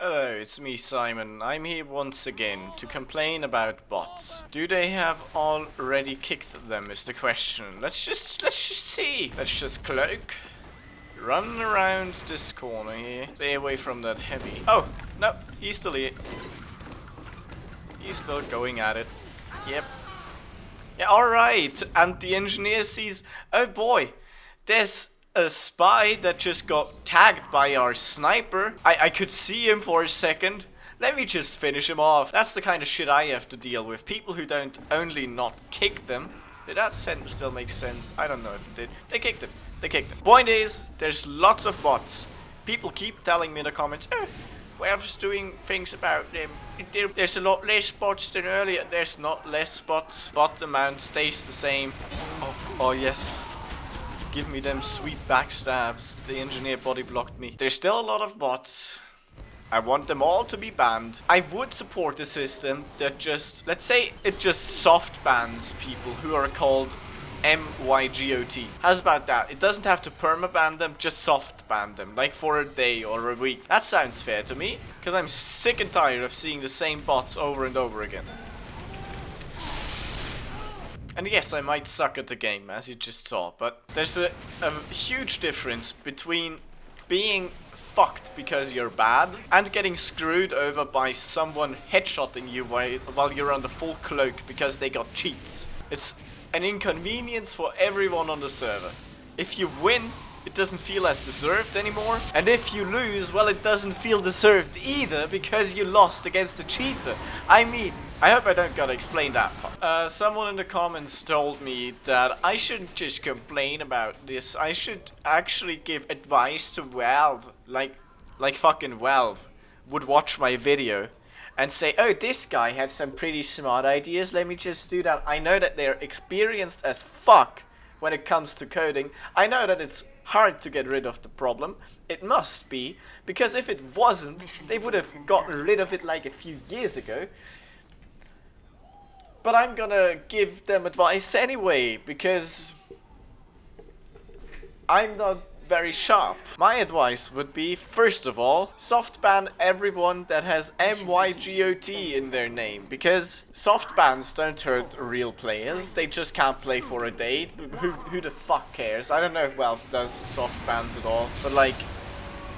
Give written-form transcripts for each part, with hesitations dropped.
Hello, it's me Simon. I'm here once again to complain about bots. Do they have already kicked them is the question. Let's just see. Let's just cloak. Run around this corner here. Stay away from that heavy. Oh, no, he's still here. He's still going at it. Yep. Yeah, alright. And the engineer sees, oh boy, there's a spy that just got tagged by our sniper. I could see him for a second. Let me just finish him off. That's the kind of shit I have to deal with. People who don't only not kick them. Did that sentence still make sense? I don't know if it did. They kicked him. They kicked him. Point is, there's lots of bots. People keep telling me in the comments, oh, Valve's doing things about them. There's a lot less bots than earlier. There's not less bots. Bot amount stays the same. Oh yes. Give me them sweet backstabs. The engineer body blocked me. There's still a lot of bots. I want them all to be banned. I would support a system that just, let's say it just soft bans people who are called MYGOT. How's about that? It doesn't have to permaban them, just soft ban them, like for a day or a week. That sounds fair to me, because I'm sick and tired of seeing the same bots over and over again. And yes, I might suck at the game, as you just saw, but there's a huge difference between being fucked because you're bad and getting screwed over by someone headshotting you while you're on the full cloak because they got cheats. It's an inconvenience for everyone on the server. If you win, it doesn't feel as deserved anymore. And if you lose, well, it doesn't feel deserved either because you lost against a cheater. I mean, I hope I don't gotta explain that part. Someone in the comments told me that I shouldn't just complain about this. I should actually give advice to Valve, like fucking Valve would watch my video and say, oh, this guy had some pretty smart ideas, let me just do that. I know that they're experienced as fuck when it comes to coding. I know that it's hard to get rid of the problem. It must be, because if it wasn't, they would have gotten rid of it like a few years ago. But I'm gonna give them advice anyway, because I'm not very sharp. My advice would be, first of all, soft ban everyone that has MYGOT in their name, because soft bans don't hurt real players. They just can't play for a day. Who the fuck cares? I don't know if Valve does soft bans at all, but like,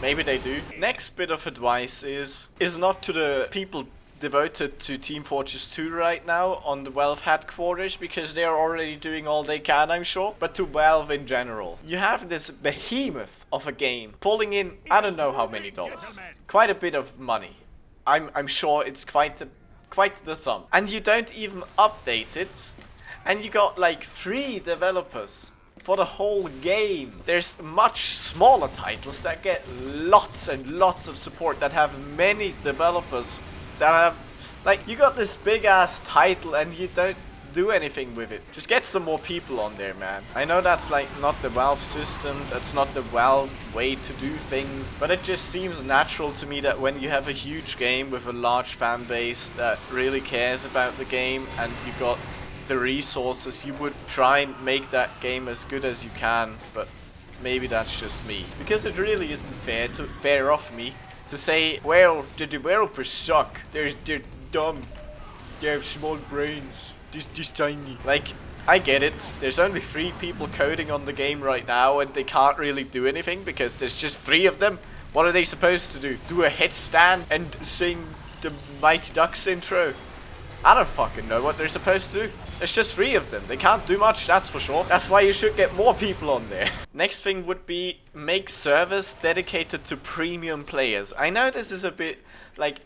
maybe they do. Next bit of advice is not to the people devoted to Team Fortress 2 right now on the Valve headquarters, because they are already doing all they can, I'm sure, but to Valve in general. You have this behemoth of a game pulling in I don't know how many dollars. Quite a bit of money. I'm sure it's quite the sum. And you don't even update it, and you got like 3 developers for the whole game. There's much smaller titles that get lots and lots of support, that have many developers, that have, like, you got this big ass title and you don't do anything with it. Just get some more people on there, man. I know that's like not the Valve system, that's not the Valve way to do things, but it just seems natural to me that when you have a huge game with a large fan base that really cares about the game and you got the resources, you would try and make that game as good as you can. But maybe that's just me, because it really isn't fair of me to say, well, the developers suck. They're dumb. They have small brains. This tiny. Like, I get it. There's only 3 people coding on the game right now, and they can't really do anything because there's just 3 of them. What are they supposed to do? Do a headstand and sing the Mighty Ducks intro? I don't fucking know what they're supposed to do. There's just 3 of them. They can't do much, that's for sure. That's why you should get more people on there. Next thing would be make servers dedicated to premium players. I know this is a bit like,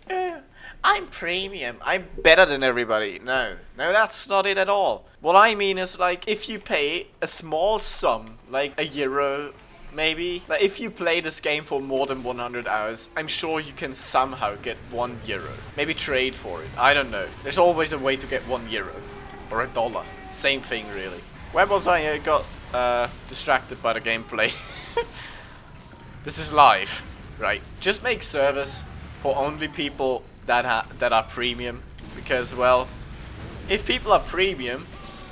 I'm premium, I'm better than everybody. No, that's not it at all. What I mean is, like, if you pay a small sum, like €1, maybe, like if you play this game for more than 100 hours, I'm sure you can somehow get €1. Maybe trade for it, I don't know. There's always a way to get €1. Or $1. Same thing, really. Where was I? I got distracted by the gameplay. This is live, right? Just make servers for only people that are premium, because, well, if people are premium,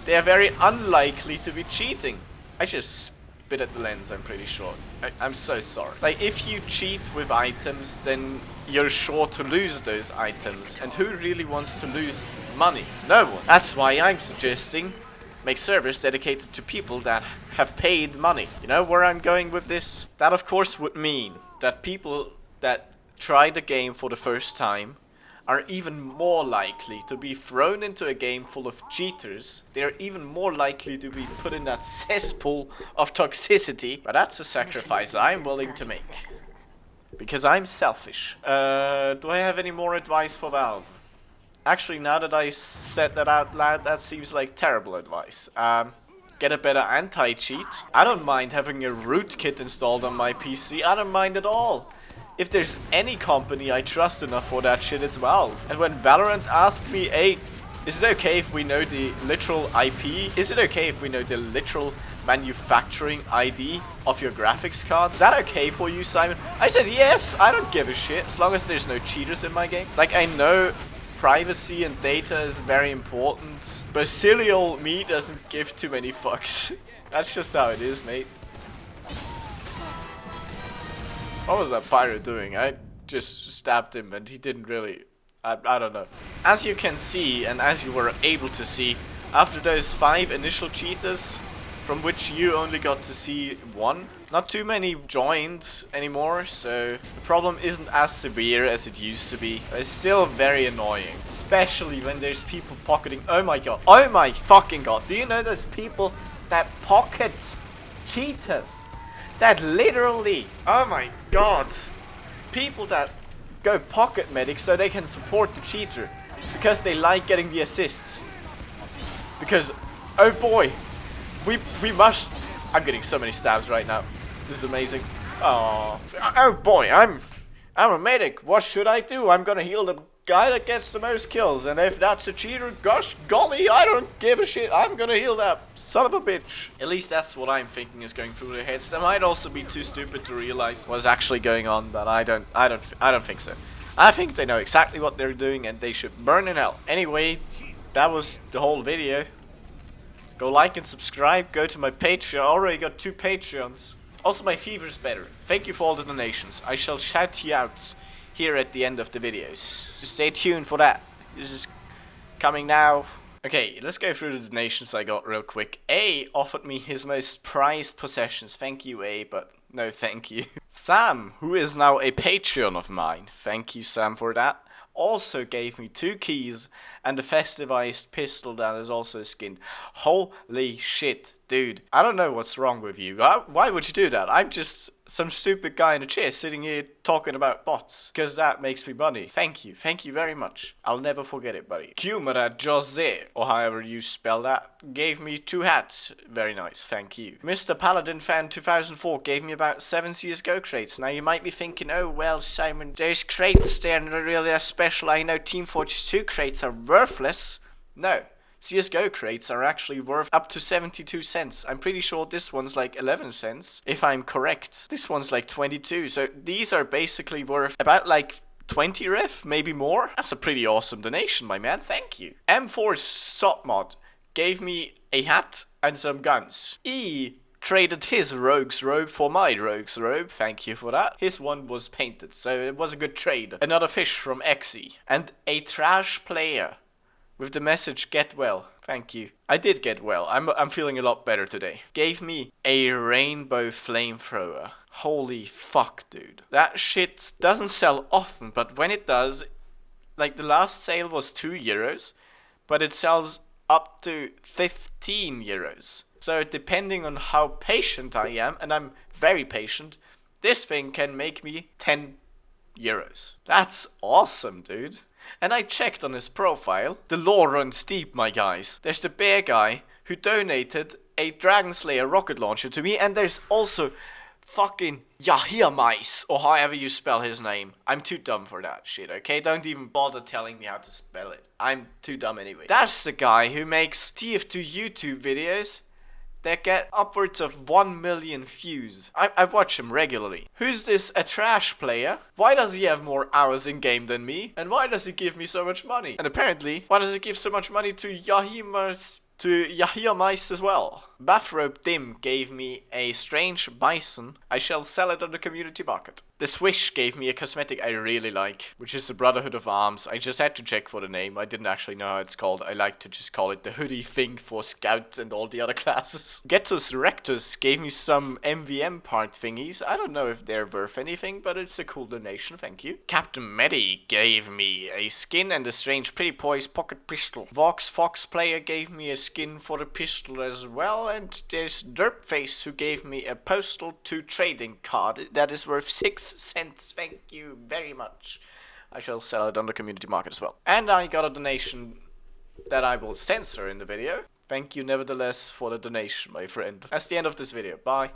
they are very unlikely to be cheating. I just bit at the lens, I'm pretty sure. I'm so sorry. Like, if you cheat with items, then you're sure to lose those items. And who really wants to lose money? No one. That's why I'm suggesting make servers dedicated to people that have paid money. You know where I'm going with this? That of course would mean that people that try the game for the first time are even more likely to be thrown into a game full of cheaters. They're even more likely to be put in that cesspool of toxicity. But that's a sacrifice I'm willing to make. Because I'm selfish. Do I have any more advice for Valve? Actually, now that I said that out loud, that seems like terrible advice. Get a better anti-cheat. I don't mind having a rootkit installed on my PC. I don't mind at all. If there's any company I trust enough for that shit, it's Valve. And when Valorant asked me, hey, is it okay if we know the literal IP? Is it okay if we know the literal manufacturing ID of your graphics card? Is that okay for you, Simon? I said, yes, I don't give a shit, as long as there's no cheaters in my game. Like, I know privacy and data is very important, but silly old me doesn't give too many fucks. That's just how it is, mate. What was that pirate doing? I just stabbed him and he didn't really... I don't know. As you can see, and as you were able to see, after those 5 initial cheaters, from which you only got to see 1, not too many joined anymore, so the problem isn't as severe as it used to be. But it's still very annoying, especially when there's people pocketing... Oh my god. Oh my fucking god. Do you know there's people that pocket cheaters? That literally, oh my god, people that go pocket medic so they can support the cheater because they like getting the assists. Because, oh boy, we must. I'm getting so many stabs right now. This is amazing. Oh boy, I'm a medic. What should I do? I'm gonna heal the guy that gets the most kills, and if that's a cheater, gosh golly, I don't give a shit. I'm gonna heal that son of a bitch. At least that's what I'm thinking is going through their heads. They might also be too stupid to realize what's actually going on, but I don't think so. I think they know exactly what they're doing, and they should burn in hell. Anyway, that was the whole video. Go like and subscribe. Go to my Patreon. I already got 2 Patreons. Also, my fever's better. Thank you for all the donations. I shall shout you out here at the end of the videos. Just stay tuned for that. This is coming now. Okay, let's go through the donations I got real quick. A offered me his most prized possessions. Thank you, A, but no thank you. Sam, who is now a Patreon of mine. Thank you, Sam, for that. Also gave me 2 keys and a festivized pistol that is also skinned. Holy shit, dude. I don't know what's wrong with you. Why would you do that? I'm just some stupid guy in a chair sitting here talking about bots. Because that makes me money. Thank you very much. I'll never forget it, buddy. Kumara Jose, or however you spell that, gave me 2 hats. Very nice, thank you. Mr. Paladin Fan 2004 gave me about 7 CSGO crates. Now you might be thinking, oh well, Simon, those crates, they're not really that special. I know Team Fortress 2 crates are worthless. No. CSGO crates are actually worth up to 72 cents. I'm pretty sure this one's like 11 cents, if I'm correct. This one's like 22, so these are basically worth about like 20 ref, maybe more. That's a pretty awesome donation, my man, thank you. M4's Sopmod gave me a hat and some guns. E traded his rogue's robe for my rogue's robe, thank you for that. His one was painted, so it was a good trade. Another fish from Exy. And a trash player with the message, get well. Thank you. I did get well. I'm feeling a lot better today. Gave me a rainbow flamethrower. Holy fuck, dude. That shit doesn't sell often, but when it does, like the last sale was €2, but it sells up to 15 euros. So depending on how patient I am, and I'm very patient, this thing can make me 10 euros. That's awesome, dude. And I checked on his profile. The lore runs deep, my guys. There's the bear guy who donated a Dragon Slayer rocket launcher to me, and there's also fucking Yahirmais, or however you spell his name. I'm too dumb for that shit, okay? Don't even bother telling me how to spell it. I'm too dumb anyway. That's the guy who makes TF2 YouTube videos that get upwards of 1 million views. I watch him regularly. Who's this, a trash player? Why does he have more hours in game than me? And why does he give me so much money? And apparently, why does he give so much money to Yahirmais as well? Bathrobe Dim gave me a strange bison. I shall sell it on the community market. The Swish gave me a cosmetic I really like, which is the Brotherhood of Arms. I just had to check for the name. I didn't actually know how it's called. I like to just call it the hoodie thing for Scouts and all the other classes. Getus Rectus gave me some MVM part thingies. I don't know if they're worth anything, but it's a cool donation, thank you. Captain Medi gave me a skin and a strange pretty poise pocket pistol. Vox Fox Player gave me a skin for the pistol as well, and there's Derpface who gave me a Postal 2 trading card that is worth 6 cents. Thank you very much. I shall sell it on the community market as well. And I got a donation that I will censor in the video. Thank you nevertheless for the donation, my friend. That's the end of this video. Bye.